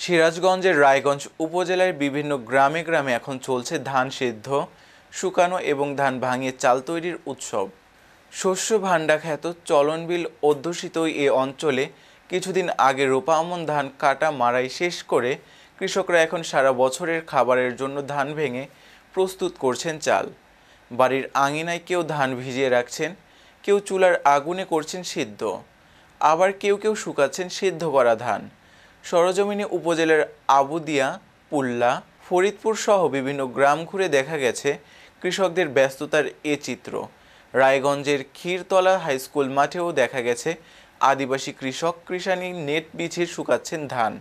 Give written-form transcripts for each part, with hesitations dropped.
সিরাজগঞ্জের রায়গঞ্জ উপজেলার বিভিন্ন গ্রামে গ্রামে এখন চলছে ধান সেদ্ধ, শুকানো এবং ধান ভাঙিয়ে চাল তৈরির উৎসব। শস্য ভাণ্ডাখ্যাত চলনবিল অধ্যুষিত এ অঞ্চলে কিছুদিন আগে রোপা আমন ধান কাটা মাড়াই শেষ করে কৃষকরা এখন সারা বছরের খাবারের জন্য ধান ভেঙে প্রস্তুত করছেন চাল। বাড়ির আঙিনায় কেউ ধান ভিজিয়ে রাখছেন, কেউ চুলার আগুনে করছেন সিদ্ধ, আবার কেউ কেউ শুকাচ্ছেন সিদ্ধ করা ধান। সরেজমিনে উপজেলার আবুদিয়া, পুল্লা, ফরিদপুর সহ বিভিন্ন গ্রাম ঘুরে দেখা গেছে কৃষকদের ব্যস্ততার এ চিত্র। রায়গঞ্জের ক্ষীরতলা হাইস্কুল মাঠেও দেখা গেছে আদিবাসী কৃষক কৃষানি নেট বিছিয়ে শুকাচ্ছেন ধান।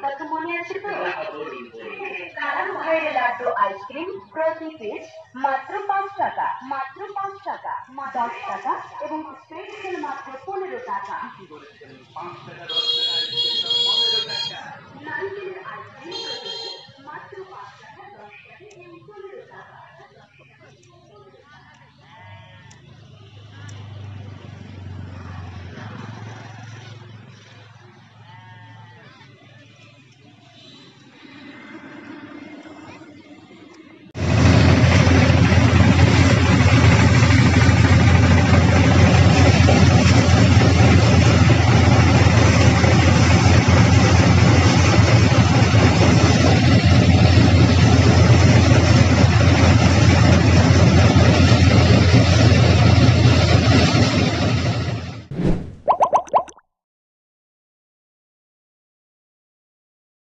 কথা মনে আছে তো? কারণ ভয়ের লাড্ডু আইসক্রিম প্রতি পিস মাত্র 5 টাকা, মাত্র 5 টাকা, 10 টাকা এবং স্পেশাল মাত্র 15 টাকা।